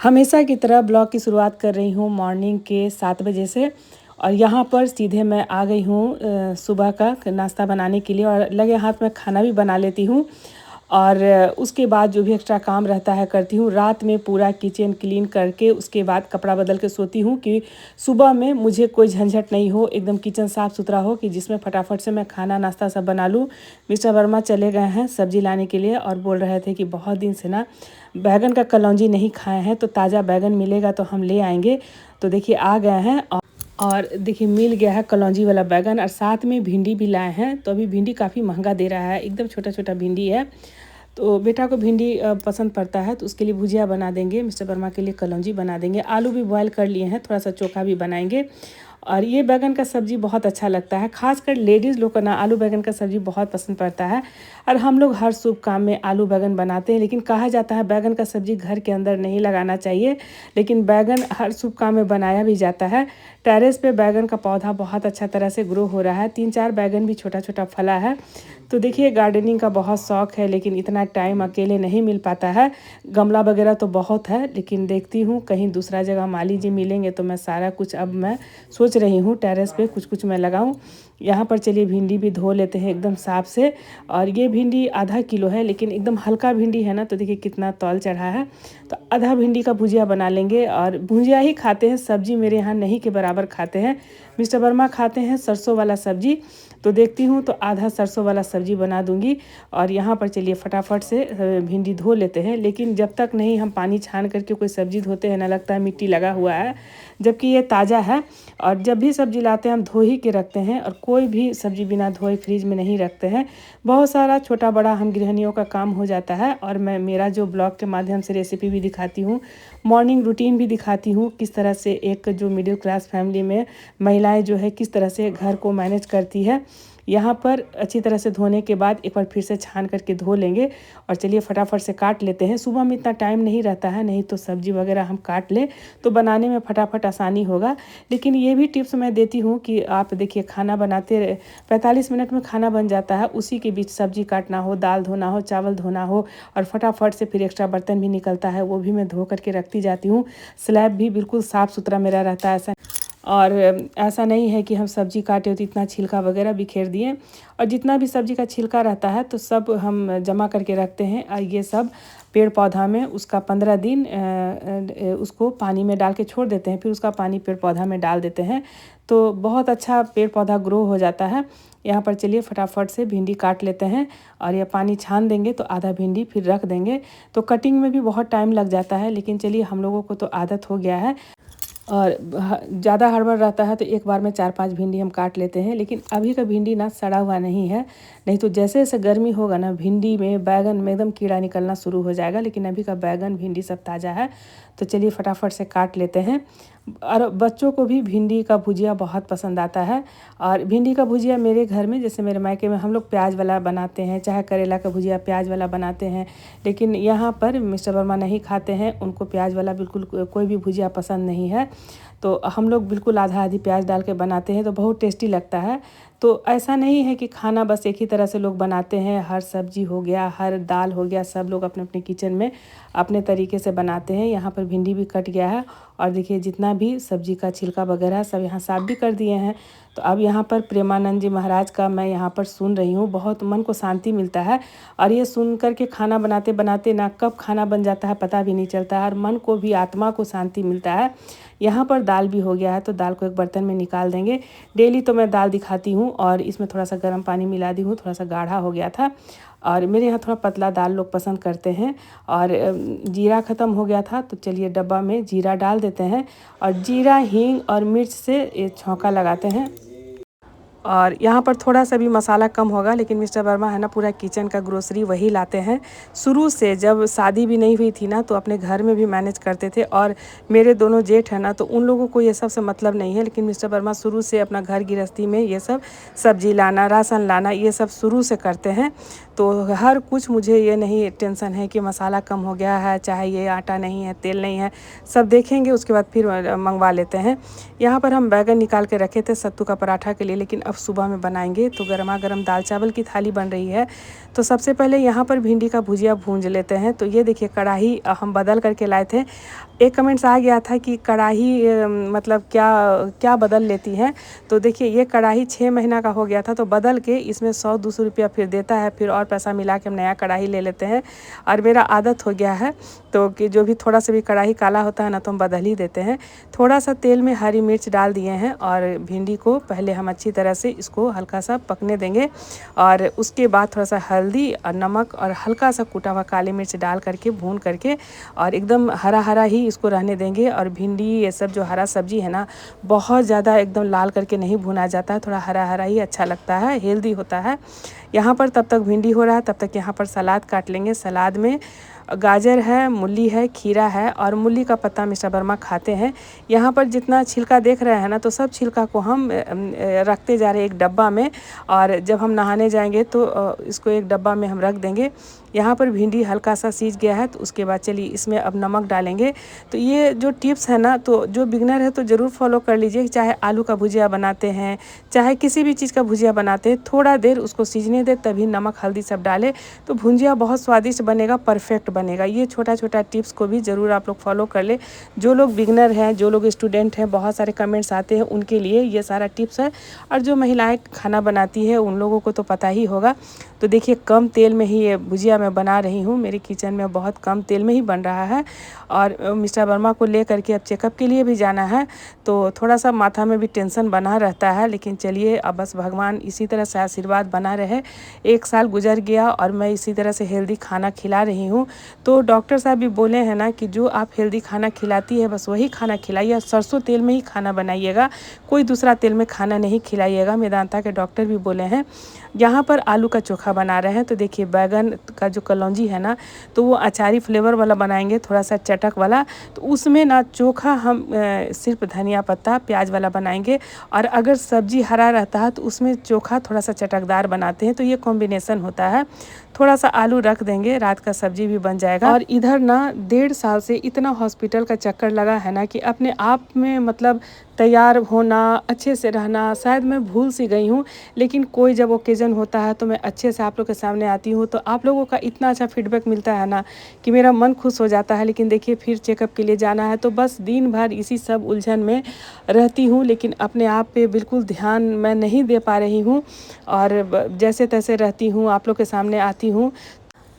हमेशा की तरह ब्लॉग की शुरुआत कर रही हूँ मॉर्निंग के 7 बजे से। और यहाँ पर सीधे मैं आ गई हूँ सुबह का नाश्ता बनाने के लिए, और लगे हाथ में खाना भी बना लेती हूँ। और उसके बाद जो भी एक्स्ट्रा काम रहता है करती हूँ। रात में पूरा किचन क्लीन करके उसके बाद कपड़ा बदल के सोती हूँ कि सुबह में मुझे कोई झंझट नहीं हो, एकदम किचन साफ़ सुथरा हो कि जिसमें फटाफट से मैं खाना नाश्ता सब बना लूँ। मिस्टर वर्मा चले गए हैं सब्ज़ी लाने के लिए और बोल रहे थे कि बहुत दिन से ना बैगन का कलौंजी नहीं खाए हैं, तो ताज़ा बैगन मिलेगा तो हम ले आएंगे। तो देखिए आ गए हैं और देखिए मिल गया है कलौंजी वाला बैगन, और साथ में भिंडी भी लाए हैं। तो अभी भिंडी काफ़ी महंगा दे रहा है, एकदम छोटा छोटा भिंडी है। तो बेटा को भिंडी पसंद पड़ता है, तो उसके लिए भुजिया बना देंगे, मिस्टर वर्मा के लिए कलौंजी बना देंगे। आलू भी बॉयल कर लिए हैं, थोड़ा सा चोखा भी बनाएंगे। और ये बैगन का सब्ज़ी बहुत अच्छा लगता है, खासकर लेडीज़ लोग को ना आलू बैगन का सब्ज़ी बहुत पसंद पड़ता है। और हम लोग हर शुभ काम में आलू बैगन बनाते हैं, लेकिन कहा जाता है बैगन का सब्ज़ी घर के अंदर नहीं लगाना चाहिए, लेकिन बैगन हर शुभ काम में बनाया भी जाता है। टेरेस पे बैगन का पौधा बहुत अच्छा तरह से ग्रो हो रहा है, 3-4 बैगन भी छोटा छोटा फला है। तो देखिए गार्डनिंग का बहुत शौक़ है, लेकिन इतना टाइम अकेले नहीं मिल पाता है। गमला वगैरह तो बहुत है, लेकिन देखती हूँ कहीं दूसरा जगह माली जी मिलेंगे तो मैं सारा कुछ अब मैं सोच रही हूँ टेरेस पे कुछ कुछ मैं लगाऊँ। यहाँ पर चलिए भिंडी भी धो लेते हैं एकदम साफ से। और ये भिंडी आधा किलो है, लेकिन एकदम हल्का भिंडी है ना, तो देखिए कितना तौल चढ़ा है। तो आधा भिंडी का भुजिया बना लेंगे, और भुजिया ही खाते हैं, सब्जी मेरे यहाँ नहीं के बराबर खाते हैं। मिस्टर वर्मा खाते हैं सरसों वाला सब्जी, तो देखती हूँ तो आधा सरसों वाला सब्जी बना दूंगी। और यहाँ पर चलिए फटाफट से भिंडी धो लेते हैं, लेकिन जब तक नहीं हम पानी छान करके कोई सब्जी धोते हैं ना लगता है मिट्टी लगा हुआ है, जबकि ये ताज़ा है। और जब भी सब्जी लाते हैं हम धो ही के रखते हैं, और कोई भी सब्जी बिना धोए फ्रिज में नहीं रखते हैं। बहुत सारा छोटा बड़ा हम गृहिणियों का काम हो जाता है। और मैं मेरा जो ब्लॉग के माध्यम से रेसिपी भी दिखाती हूँ, मॉर्निंग रूटीन भी दिखाती हूँ, किस तरह से एक जो मिडिल क्लास फैमिली में महिलाएं जो है किस तरह से घर को मैनेज करती है। यहाँ पर अच्छी तरह से धोने के बाद एक बार फिर से छान करके धो लेंगे। और चलिए फटाफट से काट लेते हैं, सुबह में इतना टाइम नहीं रहता है, नहीं तो सब्जी वगैरह हम काट लें तो बनाने में फटाफट आसानी होगा। लेकिन ये भी टिप्स मैं देती हूँ कि आप देखिए खाना बनाते 45 मिनट में खाना बन जाता है, उसी के बीच सब्जी काटना हो, दाल धोना हो, चावल धोना हो, और फटाफट से फिर एक्स्ट्रा बर्तन भी निकलता है, वो भी मैं धो करके रखती जाती हूँ। स्लैब भी बिल्कुल साफ़ सुथरा मेरा रहता है, ऐसा नहीं है कि हम सब्जी काटे हो तो इतना छिलका वगैरह बिखेर दिए। और जितना भी सब्जी का छिलका रहता है तो सब हम जमा करके रखते हैं। और ये सब पेड़ पौधा में उसका 15 दिन उसको पानी में डाल के छोड़ देते हैं, फिर उसका पानी पेड़ पौधा में डाल देते हैं, तो बहुत अच्छा पेड़ पौधा ग्रो हो जाता है। यहाँ पर चलिए फटाफट से भिंडी काट लेते हैं, और यह पानी छान देंगे तो आधा भिंडी फिर रख देंगे। तो कटिंग में भी बहुत टाइम लग जाता है, लेकिन चलिए हम लोगों को तो आदत हो गया है। और ज़्यादा हड़बड़ रहता है तो एक बार में 4-5 भिंडी हम काट लेते हैं। लेकिन अभी का भिंडी ना सड़ा हुआ नहीं है, नहीं तो जैसे जैसे गर्मी होगा ना भिंडी में बैगन में एकदम कीड़ा निकलना शुरू हो जाएगा। लेकिन अभी का बैगन भिंडी सब ताज़ा है, तो चलिए फटाफट से काट लेते हैं। और बच्चों को भी भिंडी का भुजिया बहुत पसंद आता है। और भिंडी का भुजिया मेरे घर में, जैसे मेरे मायके में हम लोग प्याज वाला बनाते हैं, चाहे करेला का भुजिया प्याज वाला बनाते हैं, लेकिन यहाँ पर मिस्टर वर्मा नहीं खाते हैं, उनको प्याज वाला बिल्कुल कोई भी भुजिया पसंद नहीं है। तो हम लोग बिल्कुल आधा आधी प्याज डाल के बनाते हैं, तो बहुत टेस्टी लगता है। तो ऐसा नहीं है कि खाना बस एक ही तरह से लोग बनाते हैं, हर सब्जी हो गया, हर दाल हो गया, सब लोग अपने अपने किचन में अपने तरीके से बनाते हैं। यहाँ पर भिंडी भी कट गया है और देखिए जितना भी सब्जी का छिलका वगैरह सब यहाँ साफ भी कर दिए हैं। तो अब यहाँ पर प्रेमानंद जी महाराज का मैं यहाँ पर सुन रही हूँ, बहुत मन को शांति मिलता है। और ये सुन कर के खाना बनाते बनाते ना कब खाना बन जाता है पता भी नहीं चलता है, और मन को भी, आत्मा को शांति मिलता है। यहाँ पर दाल भी हो गया है, तो दाल को एक बर्तन में निकाल देंगे। डेली तो मैं दाल दिखाती हूँ और इसमें थोड़ा सा गर्म पानी मिला दी हूँ, थोड़ा सा गाढ़ा हो गया था। और मेरे यहाँ थोड़ा पतला दाल लोग पसंद करते हैं। और जीरा ख़त्म हो गया था, तो चलिए डब्बा में जीरा डाल देते हैं और जीरा, हींग और मिर्च से ये छौंका लगाते हैं। और यहाँ पर थोड़ा सा भी मसाला कम होगा, लेकिन मिस्टर वर्मा है ना पूरा किचन का ग्रोसरी वही लाते हैं। शुरू से जब शादी भी नहीं हुई थी ना, तो अपने घर में भी मैनेज करते थे। और मेरे दोनों जेठ हैं ना, तो उन लोगों को ये सब से मतलब नहीं है, लेकिन मिस्टर वर्मा शुरू से अपना घर गृहस्थी में ये सब सब्जी लाना, राशन लाना, ये सब शुरू से करते हैं। तो हर कुछ मुझे ये नहीं टेंशन है कि मसाला कम हो गया है, चाहे ये आटा नहीं है, तेल नहीं है, सब देखेंगे उसके बाद फिर मंगवा लेते हैं। यहाँ पर हम बैगन निकाल के रखे थे सत्तू का पराठा के लिए, लेकिन अब सुबह में बनाएंगे। तो गर्मा गर्म दाल चावल की थाली बन रही है। तो सबसे पहले यहाँ पर भिंडी का भुजिया भूंज लेते हैं। तो ये देखिए कढ़ाई हम बदल करके लाए थे। एक कमेंट्स आ गया था कि कढ़ाई मतलब क्या क्या बदल लेती हैं। तो देखिए ये कढ़ाई 6 महीना का हो गया था, तो बदल के इसमें 100-200 रुपया फिर देता है, फिर और पैसा मिला के हम नया कढ़ाई ले लेते हैं। और मेरा आदत हो गया है, तो कि जो भी थोड़ा सा भी कढ़ाई काला होता है ना, तो हम बदल ही देते हैं। थोड़ा सा तेल में हरी मिर्च डाल दिए हैं और भिंडी को पहले हम अच्छी तरह से इसको हल्का सा पकने देंगे। और उसके बाद थोड़ा सा हल्दी और नमक और हल्का सा कूटा हुआ काली मिर्च डाल करके भून करके और एकदम हरा हरा ही इसको रहने देंगे। और भिंडी ये सब जो हरा सब्जी है ना, बहुत ज़्यादा एकदम लाल करके नहीं भुना जाता है, थोड़ा हरा हरा ही अच्छा लगता है, हेल्दी होता है। यहाँ पर तब तक भिंडी हो रहा है, तब तक यहाँ पर सलाद काट लेंगे। सलाद में गाजर है, मूली है, खीरा है और मूली का पत्ता मिस्टर वर्मा खाते हैं। यहाँ पर जितना छिलका देख रहे हैं ना, तो सब छिलका को हम रखते जा रहे हैं एक डब्बा में। और जब हम नहाने जाएंगे तो इसको एक डब्बा में हम रख देंगे। यहाँ पर भिंडी हल्का सा सीज गया है, तो उसके बाद चलिए इसमें अब नमक डालेंगे। तो ये जो टिप्स है ना, तो जो बिगनर है तो ज़रूर फॉलो कर लीजिए। चाहे आलू का भुजिया बनाते हैं, चाहे किसी भी चीज़ का भुजिया बनाते हैं, थोड़ा देर उसको सीजने दे, तभी नमक हल्दी सब डालें, तो भुजिया बहुत स्वादिष्ट बनेगा, परफेक्ट बनेगा। ये छोटा छोटा टिप्स को भी ज़रूर आप लोग फॉलो कर ले। जो लोग बिगनर हैं, जो लोग स्टूडेंट हैं, बहुत सारे कमेंट्स आते हैं, उनके लिए ये सारा टिप्स है। और जो महिलाएं खाना बनाती है उन लोगों को तो पता ही होगा। तो देखिए कम तेल में ही ये भुजिया मैं बना रही हूँ। मेरे किचन में बहुत कम तेल में ही बन रहा है। और मिस्टर वर्मा को ले करके अब चेकअप के लिए भी जाना है, तो थोड़ा सा माथा में भी टेंशन बना रहता है। लेकिन चलिए अब बस भगवान इसी तरह से आशीर्वाद बना रहे। 1 साल गुजर गया और मैं इसी तरह से हेल्दी खाना खिला रही हूँ। तो डॉक्टर साहब भी बोले हैं ना कि जो आप हेल्दी खाना खिलाती है बस वही खाना खिलाइए, सरसों तेल में ही खाना बनाइएगा, कोई दूसरा तेल में खाना नहीं खिलाइएगा। मेदांता के डॉक्टर भी बोले हैं। यहाँ पर आलू का चोखा बना रहे हैं। तो देखिए बैगन का जो कलौंजी है ना, तो वो अचारी फ्लेवर वाला बनाएंगे, थोड़ा सा चटक वाला। तो उसमें ना चोखा हम सिर्फ धनिया पत्ता प्याज वाला बनाएंगे। और अगर सब्जी हरा रहता है तो उसमें चोखा थोड़ा सा चटकदार बनाते हैं। तो ये कॉम्बिनेशन होता है। थोड़ा सा आलू रख देंगे, रात का सब्जी भी बन जाएगा। और इधर ना 1.5 साल से इतना हॉस्पिटल का चक्कर लगा है ना कि अपने आप में मतलब तैयार होना, अच्छे से रहना, शायद मैं भूल सी गई हूँ। लेकिन कोई जब ओकेजन होता है तो मैं अच्छे से आप लोग के सामने आती हूँ। तो आप लोगों का इतना अच्छा फीडबैक मिलता है ना कि मेरा मन खुश हो जाता है। लेकिन देखिए फिर चेकअप के लिए जाना है, तो बस दिन भर इसी सब उलझन में रहती हूँ। लेकिन अपने आप पे बिल्कुल ध्यान मैं नहीं दे पा रही हूँ और जैसे तैसे रहती हूँ, आप लोग के सामने आती हूँ।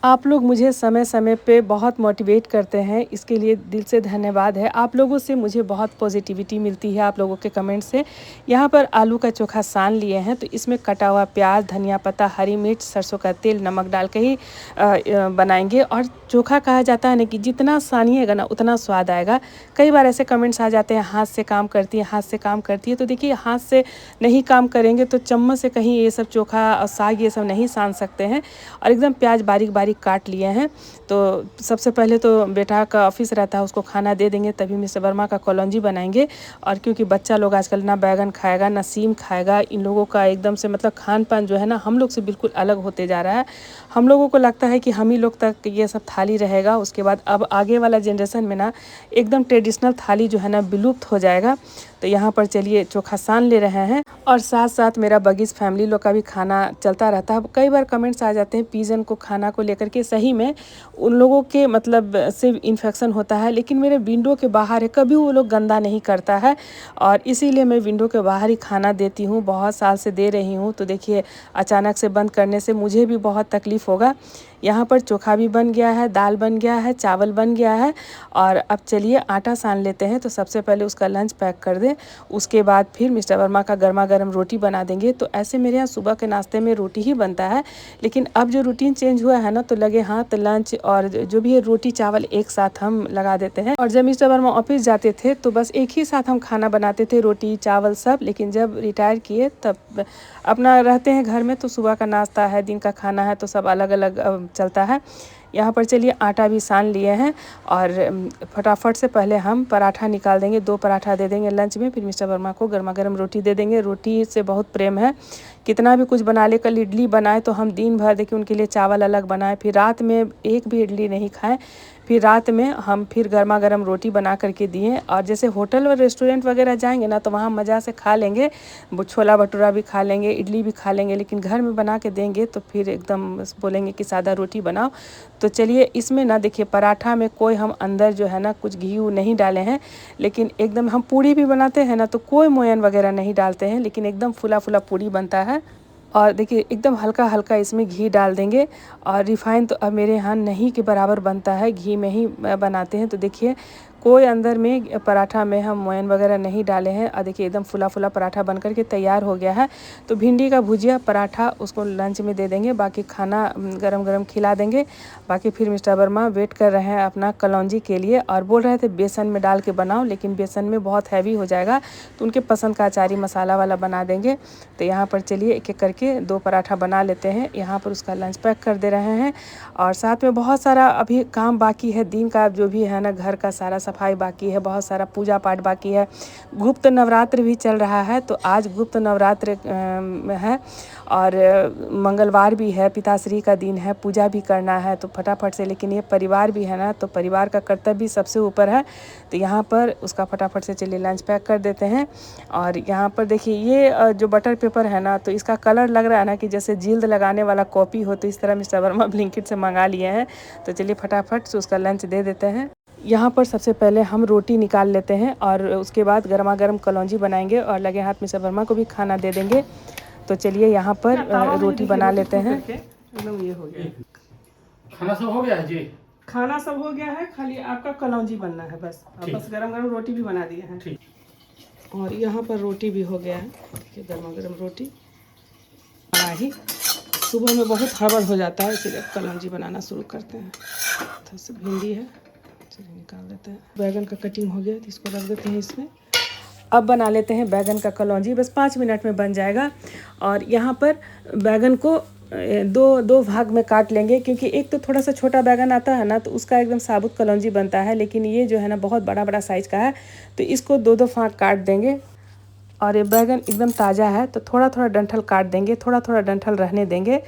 आप लोग मुझे समय समय पे बहुत मोटिवेट करते हैं, इसके लिए दिल से धन्यवाद है। आप लोगों से मुझे बहुत पॉजिटिविटी मिलती है, आप लोगों के कमेंट से। यहाँ पर आलू का चोखा सान लिए हैं, तो इसमें कटा हुआ प्याज, धनिया पत्ता, हरी मिर्च, सरसों का तेल, नमक डाल के ही बनाएंगे। और चोखा कहा जाता है ना कि जितना सानिएगा ना उतना स्वाद आएगा। कई बार ऐसे कमेंट्स आ जाते हैं हाथ से काम करती है, हाथ से काम करती है। तो देखिए हाथ से नहीं काम करेंगे तो चम्मच से कहीं ये सब चोखा और साग ये सब नहीं सान सकते हैं। और एकदम प्याज बारीक बारीक बारीक काट लिए हैं। तो सबसे पहले तो बेटा का ऑफिस रहता है, उसको खाना दे देंगे, तभी मिस्टर वर्मा का कलौंजी बनाएंगे। और क्योंकि बच्चा लोग आजकल ना बैगन खाएगा ना सीम खाएगा, इन लोगों का एकदम से मतलब खान पान जो है ना हम लोग से बिल्कुल अलग होते जा रहा है। हम लोगों को लगता है कि हम ही लोग तक ये सब थाली रहेगा, उसके बाद अब आगे वाला जनरेशन में ना एकदम ट्रेडिशनल थाली जो है ना विलुप्त हो जाएगा। तो यहाँ पर चलिए चोखा सान ले रहे हैं और साथ साथ मेरा बगीच फैमिली लोग का भी खाना चलता रहता है। कई बार कमेंट्स आ जाते हैं पिजन को खाना को लेकर के, सही में उन लोगों के मतलब से इन्फेक्शन होता है, लेकिन मेरे विंडो के बाहर है, कभी वो लोग गंदा नहीं करता है और इसीलिए मैं विंडो के बाहर ही खाना देती हूँ, बहुत साल से दे रही हूँ। तो देखिए अचानक से बंद करने से मुझे भी बहुत तकलीफ़ होगा। यहाँ पर चोखा भी बन गया है, दाल बन गया है, चावल बन गया है और अब चलिए आटा सान लेते हैं। तो सबसे पहले उसका लंच पैक कर दें, उसके बाद फिर मिस्टर वर्मा का गर्मा गर्म रोटी बना देंगे। तो ऐसे मेरे यहाँ सुबह के नाश्ते में रोटी ही बनता है, लेकिन अब जो रूटीन चेंज हुआ है ना तो लगे हाँ तो लंच और जो भी है रोटी चावल एक साथ हम लगा देते हैं। और जब मिस्टर वर्मा ऑफिस जाते थे तो बस एक ही साथ हम खाना बनाते थे, रोटी चावल सब। लेकिन जब रिटायर किए तब अपना रहते हैं घर में, तो सुबह का नाश्ता है, दिन का खाना है, तो सब अलग अलग चलता है। यहाँ पर चलिए आटा भी सान लिए हैं और फटाफट से पहले हम पराठा निकाल देंगे, 2 पराठा दे देंगे लंच में, फिर मिस्टर वर्मा को गर्मा गर्म रोटी दे देंगे। रोटी से बहुत प्रेम है, कितना भी कुछ बना ले, कल इडली बनाए तो हम दिन भर देखिए उनके लिए चावल अलग बनाए, फिर रात में एक भी इडली नहीं खाएं, फिर रात में हम फिर गर्मा गर्म रोटी बना करके दिए। और जैसे होटल और रेस्टोरेंट वगैरह जाएंगे ना तो वहाँ मज़ा से खा लेंगे, छोला भटूरा भी खा लेंगे, इडली भी खा लेंगे, लेकिन घर में बना के देंगे तो फिर एकदम बोलेंगे कि सादा रोटी बनाओ। तो चलिए इसमें ना देखिए पराठा में कोई हम अंदर जो है ना कुछ घी नहीं डाले हैं, लेकिन एकदम हम पूड़ी भी बनाते हैं ना तो कोई मोयन वगैरह नहीं डालते हैं, लेकिन एकदम फुला फुला पूड़ी बनता है। और देखिए एकदम हल्का हल्का इसमें घी डाल देंगे। और रिफ़ाइन तो अब मेरे यहाँ नहीं के बराबर बनता है, घी में ही बनाते हैं। तो देखिए कोई अंदर में पराठा में हम मोयन वगैरह नहीं डाले हैं और देखिए एकदम फुला फुला पराठा बनकर के तैयार हो गया है। तो भिंडी का भुजिया पराठा उसको लंच में दे देंगे, बाकी खाना गरम गरम खिला देंगे। बाकी फिर मिस्टर वर्मा वेट कर रहे हैं अपना कलौंजी के लिए और बोल रहे थे बेसन में डाल के बनाओ, लेकिन बेसन में बहुत हैवी हो जाएगा, तो उनके पसंद का अचारी मसाला वाला बना देंगे। तो यहाँ पर चलिए एक एक करके 2 पराठा बना लेते हैं। यहाँ पर उसका लंच पैक कर दे रहे हैं और साथ में बहुत सारा अभी काम बाकी है, दिन का जो भी है ना, घर का सारा सफाई बाकी है, बहुत सारा पूजा पाठ बाकी है। गुप्त नवरात्र भी चल रहा है, तो आज गुप्त नवरात्र है और मंगलवार भी है, पिताश्री का दिन है, पूजा भी करना है, तो फटाफट से। लेकिन ये परिवार भी है ना, तो परिवार का कर्तव्य भी सबसे ऊपर है। तो यहाँ पर उसका फटाफट से चलिए लंच पैक कर देते हैं। और यहाँ पर देखिए ये जो बटर पेपर है ना, तो इसका कलर लग रहा है ना कि जैसे जिल्द लगाने वाला कॉपी हो, तो इस तरह मिस्टर वर्मा ब्लिंकिट से मंगा लिए हैं। तो चलिए फटाफट से उसका लंच दे देते हैं। यहाँ पर सबसे पहले हम रोटी निकाल लेते हैं और उसके बाद गर्मा गर्म कलौंजी बनाएंगे और लगे हाथ मिस्टर वर्मा को भी खाना दे देंगे। तो चलिए यहाँ पर रोटी बना लेते हैं। एकदम ये हो गया, खाना सब हो गया है जी? खाना सब हो गया है, खाली आपका कलौंजी बनना है बस। बस गरम गरम रोटी भी बना दिए हैं। ठीक। और यहाँ पर रोटी भी हो गया है, गर्मा गर्म रोटी बना ही। सुबह में बहुत हड़बड़ हो जाता है, इसलिए कलौंजी बनाना शुरू करते हैं। थोड़ा सा भिंडी है, चलिए निकाल देते हैं। बैगन का कटिंग हो गया तो इसको रख देते हैं इसमें। अब बना लेते हैं बैगन का कलौंजी, बस 5 मिनट में बन जाएगा। और यहाँ पर बैगन को दो भाग में काट लेंगे, क्योंकि एक तो थोड़ा सा छोटा बैगन आता है ना, तो उसका एकदम साबुत कलौंजी बनता है, लेकिन ये जो है ना बहुत बड़ा बड़ा साइज़ का है, तो इसको 2 भाग काट देंगे। और ये बैगन एकदम ताज़ा है, तो थोड़ा थोड़ा डंठल काट देंगे, थोड़ा थोड़ा डंठल रहने देंगे।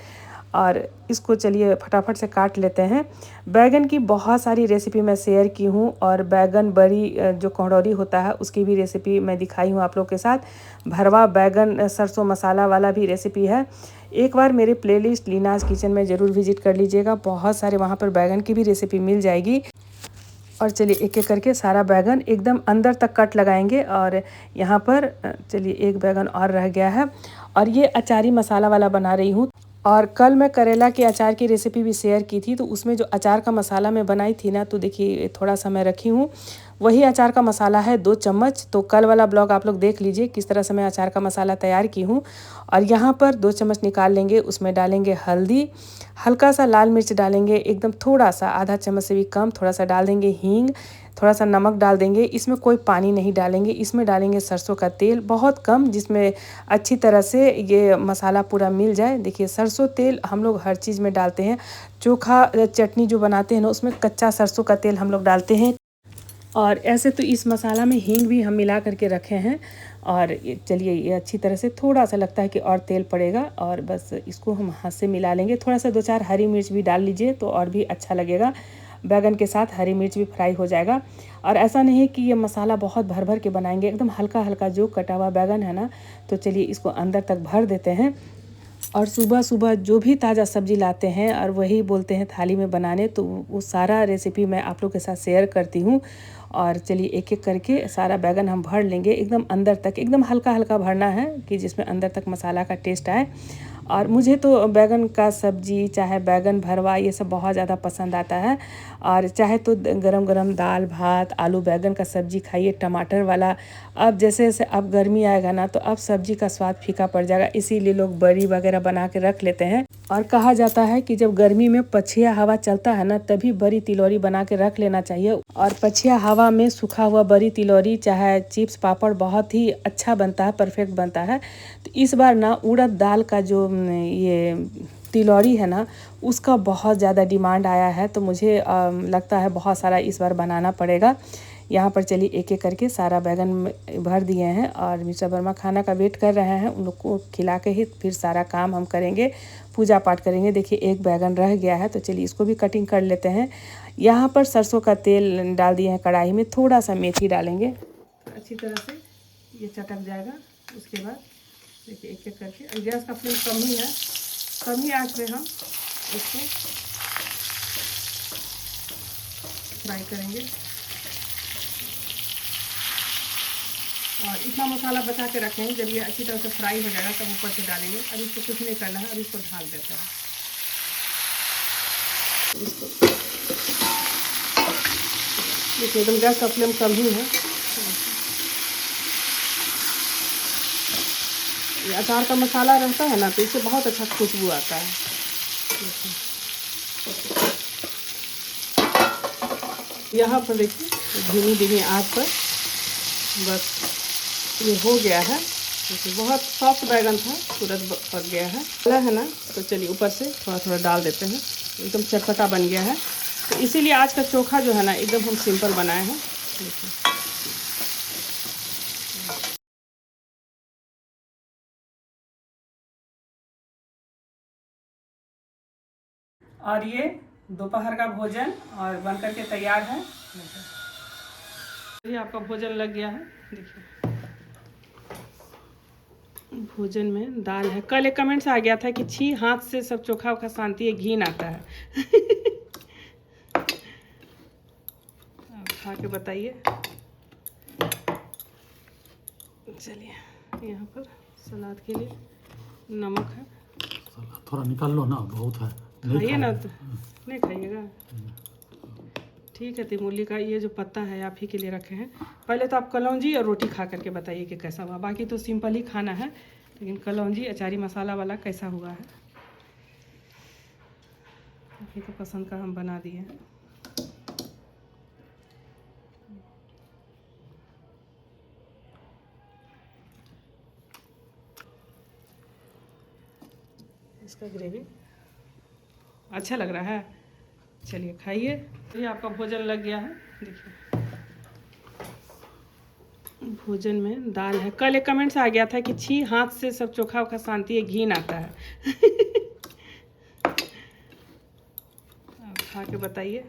और इसको चलिए फटाफट से काट लेते हैं। बैगन की बहुत सारी रेसिपी मैं शेयर की हूँ और बैगन बड़ी जो कौड़ौरी होता है उसकी भी रेसिपी मैं दिखाई हूँ आप लोग के साथ। भरवा बैगन सरसों मसाला वाला भी रेसिपी है। एक बार मेरे प्लेलिस्ट लीनाज किचन में ज़रूर विजिट कर लीजिएगा, बहुत सारे वहाँ पर बैगन की भी रेसिपी मिल जाएगी। और चलिए एक एक करके सारा बैगन एकदम अंदर तक कट लगाएंगे। और यहाँ पर चलिए एक बैगन और रह गया है और ये अचारी मसाला वाला बना रही हूँ। और कल मैं करेला के अचार की रेसिपी भी शेयर की थी, तो उसमें जो अचार का मसाला मैं बनाई थी ना, तो देखिए थोड़ा सा मैं रखी हूँ, वही अचार का मसाला है 2 चम्मच। तो कल वाला ब्लॉग आप लोग देख लीजिए किस तरह से मैं अचार का मसाला तैयार की हूँ। और यहाँ पर 2 चम्मच निकाल लेंगे, उसमें डालेंगे हल्दी, हल्का सा लाल मिर्च डालेंगे, एकदम थोड़ा सा, आधा चम्मच से भी कम, थोड़ा सा डाल देंगे हींग, थोड़ा सा नमक डाल देंगे। इसमें कोई पानी नहीं डालेंगे, इसमें डालेंगे सरसों का तेल बहुत कम, जिसमें अच्छी तरह से ये मसाला पूरा मिल जाए। देखिए सरसों तेल हम लोग हर चीज़ में डालते हैं। चोखा चटनी जो बनाते हैं ना, उसमें कच्चा सरसों का तेल हम लोग डालते हैं। और ऐसे तो इस मसाला में हींग भी हम मिला करके रखे हैं। और चलिए ये अच्छी तरह से थोड़ा सा लगता है कि और तेल पड़ेगा, और बस इसको हम हाथ से मिला लेंगे। थोड़ा सा 2-4 हरी मिर्च भी डाल लीजिए तो और भी अच्छा लगेगा। बैगन के साथ हरी मिर्च भी फ्राई हो जाएगा। और ऐसा नहीं है कि ये मसाला बहुत भर भर के बनाएंगे, एकदम हल्का हल्का जो कटा हुआ बैगन है ना, तो चलिए इसको अंदर तक भर देते हैं। और सुबह सुबह जो भी ताज़ा सब्ज़ी लाते हैं और वही बोलते हैं थाली में बनाने, तो वो सारा रेसिपी मैं आप लोग के साथ शेयर करती हूँ। और चलिए एक एक करके सारा बैगन हम भर लेंगे, एकदम अंदर तक, एकदम हल्का हल्का भरना है कि जिसमें अंदर तक मसाला का टेस्ट आए। और मुझे तो बैगन का सब्ज़ी, चाहे बैगन भरवा, ये सब बहुत ज़्यादा पसंद आता है। और चाहे तो गरम गरम दाल भात, आलू बैगन का सब्ज़ी खाइए टमाटर वाला। अब जैसे जैसे अब गर्मी आएगा ना, तो अब सब्ज़ी का स्वाद फीका पड़ जाएगा, इसीलिए लोग बड़ी वगैरह बना के रख लेते हैं। और कहा जाता है कि जब गर्मी में पछिया हवा चलता है ना, तभी बड़ी तिलौरी बना के रख लेना चाहिए। और पछिया हवा में सूखा हुआ बड़ी तिलौरी चाहे चिप्स पापड़ बहुत ही अच्छा बनता है, परफेक्ट बनता है। तो इस बार ना उड़द दाल का जो ये तिलौरी है ना, उसका बहुत ज़्यादा डिमांड आया है, तो मुझे लगता है बहुत सारा इस बार बनाना पड़ेगा। यहाँ पर चलिए एक एक करके सारा बैगन भर दिए हैं। और मिस्टर वर्मा खाना का वेट कर रहे हैं, उन लोग को खिला के ही फिर सारा काम हम करेंगे, पूजा पाठ करेंगे। देखिए एक बैगन रह गया है, तो चलिए इसको भी कटिंग कर लेते हैं। यहाँ पर सरसों का तेल डाल दिए हैं कढ़ाई में, थोड़ा सा मेथी डालेंगे, अच्छी तरह से ये चटक जाएगा। उसके बाद देखिए एक एक करके, गैस का फ्लेम कम ही है, कम ही आँच में हम इसको फ्राई करेंगे। और इतना मसाला बचा के रखें, जब ये अच्छी तरह से फ्राई हो जाएगा तब ऊपर से डालेंगे। अब इसको कुछ नहीं करना है, अब इसको ढाल देते हैं। इसको देखिए एकदम गैस का फ्लेम कम ही है। ये अचार का मसाला रहता है ना, तो इससे बहुत अच्छा खुशबू आता है। यहाँ पर देखिए धीमी धीमी आँच पर बस ये हो गया है। देखिए बहुत सॉफ्ट बैगन था, तुरंत पक गया है। अलग है ना, तो चलिए ऊपर से थोड़ा थोड़ा डाल देते हैं, एकदम चटपटा बन गया है। तो इसीलिए आज का चोखा जो है ना, एकदम हम सिंपल बनाए हैं। देखिए और ये दोपहर का भोजन और बनकर के तैयार है। ये आपका भोजन लग गया है। देखिए भोजन में दाल है। कल एक कमेंट्स आ गया था कि छी हाथ से सब चोखा वोखा शांति है, घी आता है। आप खा के बताइए। चलिए यहाँ पर सलाद के लिए नमक है, थोड़ा निकाल लो ना, बहुत है। खाइए ना, तो नहीं खाइएगा। ठीक है, तिमोली का ये जो पत्ता है आप ही के लिए रखे हैं। पहले तो आप कलौंजी और रोटी खा करके बताइए कि कैसा हुआ। बाकी तो सिंपल ही खाना है, लेकिन कलौंजी अचारी मसाला वाला कैसा हुआ है। आप ही को पसंद का हम बना दिए हैं। इसका ग्रेवी अच्छा लग रहा है। चलिए खाइए। ये आपका भोजन लग गया है। देखिए भोजन में दाल है। कल एक कमेंट्स आ गया था कि छी हाथ से सब चोखा वोखा शांति है, घी आता है। आप खा के बताइए।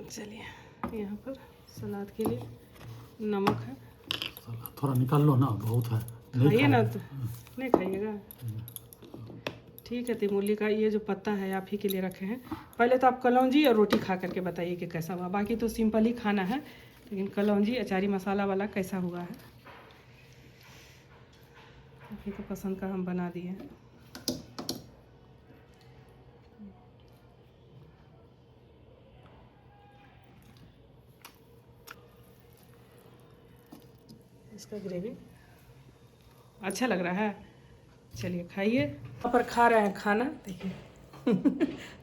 चलिए यहाँ पर सलाद के लिए नमक है, थोड़ा निकाल लो ना, बहुत है। खाइए ना, तो नहीं खाइएगा। ठीक है, तिमोली का ये जो पत्ता है आप ही के लिए रखे हैं। पहले तो आप कलौंजी और रोटी खा करके बताइए कि कैसा हुआ। बाकी तो सिंपल ही खाना है, लेकिन कलौंजी अचारी मसाला वाला कैसा हुआ है। आप ही को पसंद का हम बना दिए हैं। इसका ग्रेवी अच्छा लग रहा है। चलिए खाइए। यहाँ पर खा रहे हैं खाना। देखिए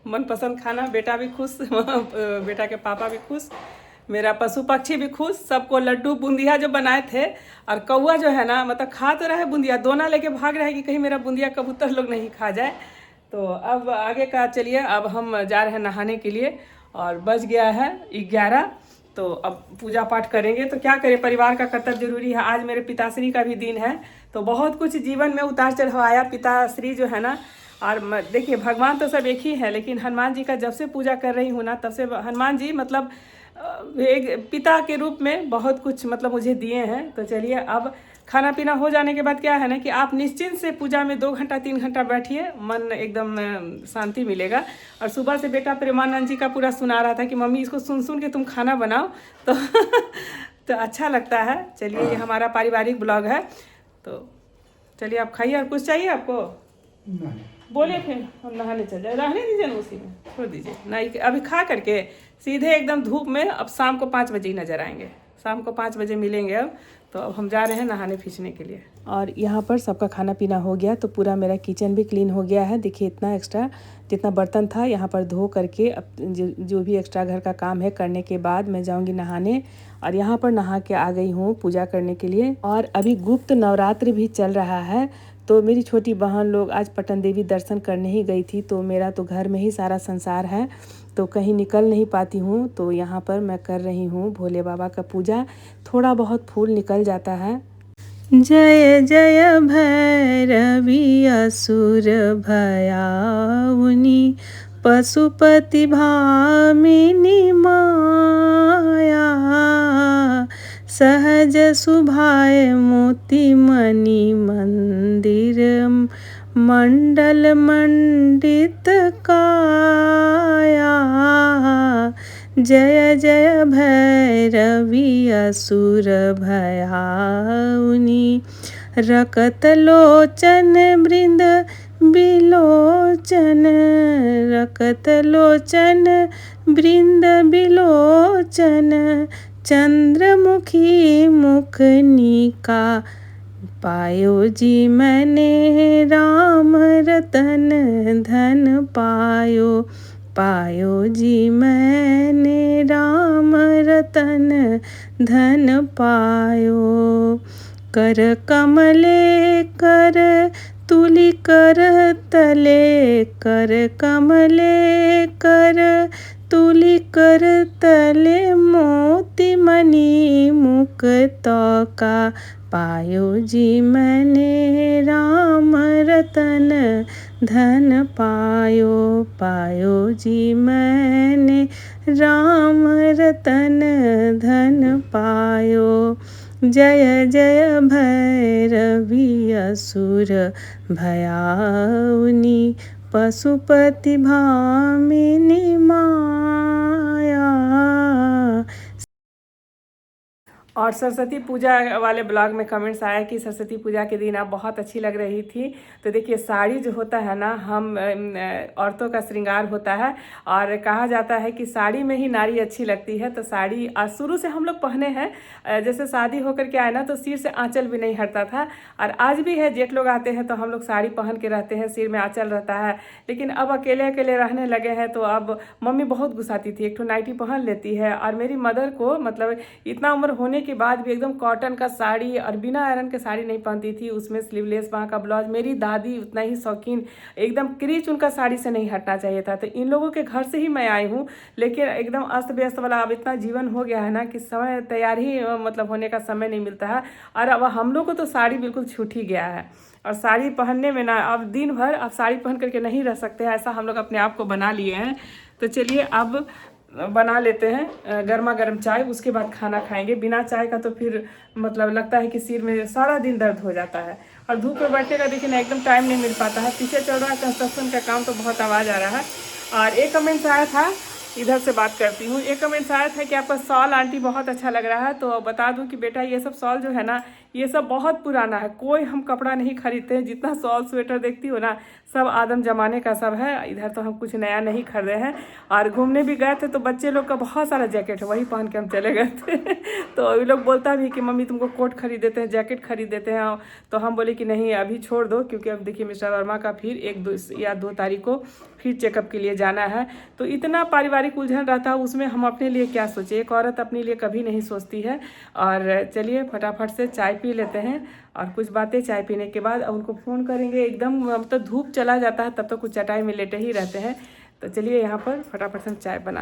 मनपसंद खाना, बेटा भी खुश बेटा के पापा भी खुश, मेरा पशु पक्षी भी खुश, सबको लड्डू बूंदिया जो बनाए थे। और कौआ जो है ना मतलब खा तो रहे बूंदिया, दोना लेके भाग रहे कि कहीं मेरा बूंदिया कबूतर लोग नहीं खा जाए। तो अब आगे का चलिए, अब हम जा रहे हैं नहाने के लिए और बज गया है 11। तो अब पूजा पाठ करेंगे। तो क्या करें, परिवार का कर्तव्य जरूरी है। आज मेरे पिताश्री का भी दिन है, तो बहुत कुछ जीवन में उतार चढ़ाव आया। पिताश्री जो है ना, और देखिए भगवान तो सब एक ही है, लेकिन हनुमान जी का जब से पूजा कर रही हूँ ना तब से हनुमान जी मतलब एक पिता के रूप में बहुत कुछ मतलब मुझे दिए हैं। तो चलिए, अब खाना पीना हो जाने के बाद क्या है ना कि आप निश्चिंत से पूजा में 2 घंटा 3 घंटा बैठिए, मन एकदम शांति मिलेगा। और सुबह से बेटा प्रेमानंद जी का पूरा सुना रहा था कि मम्मी इसको सुन सुन के तुम खाना बनाओ तो तो अच्छा लगता है। चलिए, ये हमारा पारिवारिक ब्लॉग है। तो चलिए आप खाइए। और कुछ चाहिए आपको? बोले फिर हम नहाने चल जाए। रहने दीजिए ना, उसी में छोड़ दीजिए ना। अभी खा करके सीधे एकदम धूप में अब शाम को 5 बजे ही नजर आएंगे। शाम को 5 बजे मिलेंगे अब। तो अब हम जा रहे हैं नहाने खींचने के लिए। और यहाँ पर सबका खाना पीना हो गया, तो पूरा मेरा किचन भी क्लीन हो गया है। देखिए इतना एक्स्ट्रा जितना बर्तन था यहाँ पर धो करके अब जो भी एक्स्ट्रा घर का काम है करने के बाद मैं जाऊँगी नहाने। और यहाँ पर नहा के आ गई हूँ पूजा करने के लिए। और अभी गुप्त नवरात्र भी चल रहा है, तो मेरी छोटी बहन लोग आज पटन देवी दर्शन करने ही गई थी। तो मेरा तो घर में ही सारा संसार है, तो कहीं निकल नहीं पाती हूँ। तो यहाँ पर मैं कर रही हूँ भोले बाबा का पूजा। थोड़ा बहुत फूल निकल जाता है। जय जय भैरवी असुर भयाउनि, पशुपति भामिनी माया, सहज सुभाय मोती मणि मंदिर, मंडल मंडित काया। जय जय भैरवी असुर भयाउनि, रकत लोचन बृंद बिलोचन, रकत लोचन बृंद बिलोचन, चंद्रमुखी मुखनिका, पायो जी मैंने राम रतन धन पायो, पायो जी मैंने राम रतन धन पायो। कर कमले कर तुलि कर तले, कर कमले कर तुलि कर तले, मोती मणि मुकुट का, पायो जी मैंने राम रतन धन पायो, पायो जी मैंने राम रतन धन पायो। जय जय भैरवी असुर भयाउनि, पशुपति भामिनी माया। और सरस्वती पूजा वाले ब्लॉग में कमेंट्स आया कि सरस्वती पूजा के दिन आप बहुत अच्छी लग रही थी। तो देखिए, साड़ी जो होता है ना, हम औरतों का श्रृंगार होता है और कहा जाता है कि साड़ी में ही नारी अच्छी लगती है। तो साड़ी शुरू से हम लोग पहने हैं, जैसे शादी होकर के आए ना तो सिर से आंचल भी नहीं हटता था। और आज भी है, जेठ लोग आते हैं तो हम लोग साड़ी पहन के रहते हैं, सिर में आंचल रहता है। लेकिन अब अकेले अकेले रहने लगे हैं तो अब मम्मी बहुत गुस्साती थी, एक ठो नाइटी पहन लेती है। और मेरी मदर को मतलब इतना उम्र होने के बाद भी एकदम कॉटन का साड़ी और बिना आयरन के साड़ी नहीं पहनती थी, उसमें स्लीवलेस वहाँ का ब्लाउज। मेरी दादी उतना ही शौकीन, एकदम क्रीच उनका साड़ी से नहीं हटना चाहिए था। तो इन लोगों के घर से ही मैं आई हूँ, लेकिन एकदम अस्त व्यस्त वाला अब इतना जीवन हो गया है ना कि समय तैयार ही मतलब होने का समय नहीं मिलता है। और अब हम लोग को तो साड़ी बिल्कुल छूट ही गया है। और साड़ी पहनने में ना अब दिन भर अब साड़ी पहन करके नहीं रह सकते हैं, ऐसा हम लोग अपने आप को बना लिए हैं। तो चलिए अब बना लेते हैं गर्मा गर्म चाय, उसके बाद खाना खाएंगे। बिना चाय का तो फिर मतलब लगता है कि सिर में सारा दिन दर्द हो जाता है। और धूप में बैठने का देखिए ना एकदम टाइम नहीं मिल पाता है। पीछे चल रहा है कंस्ट्रक्शन का काम, तो बहुत आवाज़ आ रहा है। और एक कमेंट्स आया था, इधर से बात करती हूँ। एक कमेंट्स आया था कि आपका शॉल आंटी बहुत अच्छा लग रहा है। तो बता दूं कि बेटा ये सब शॉल जो है ना, ये सब बहुत पुराना है, कोई हम कपड़ा नहीं खरीदते हैं। जितना शॉल स्वेटर देखती हो ना, सब आदम जमाने का सब है। इधर तो हम कुछ नया नहीं खरीदे हैं। और घूमने भी गए थे तो बच्चे लोग का बहुत सारा जैकेट है, वही पहन के हम चले गए थे। तो ये लोग बोलता भी कि मम्मी तुमको कोट खरीद देते हैं, जैकेट खरीद देते हैं। तो हम बोले कि नहीं अभी छोड़ दो, क्योंकि अब देखिए मिस्टर वर्मा का फिर 1 या 2 तारीख को फिर चेकअप के लिए जाना है। तो इतना पारिवारिक उलझन रहता है उसमें, हम अपने लिए क्या सोचे। एक औरत अपने लिए कभी नहीं सोचती है। और चलिए फटाफट से चाय पी लेते हैं और कुछ बातें चाय पीने के बाद उनको फ़ोन करेंगे। एकदम तो धूप चला जाता है तब तो कुछ चटाई में लेटे ही रहते हैं। तो चलिए यहाँ पर फटाफट से हम चाय बना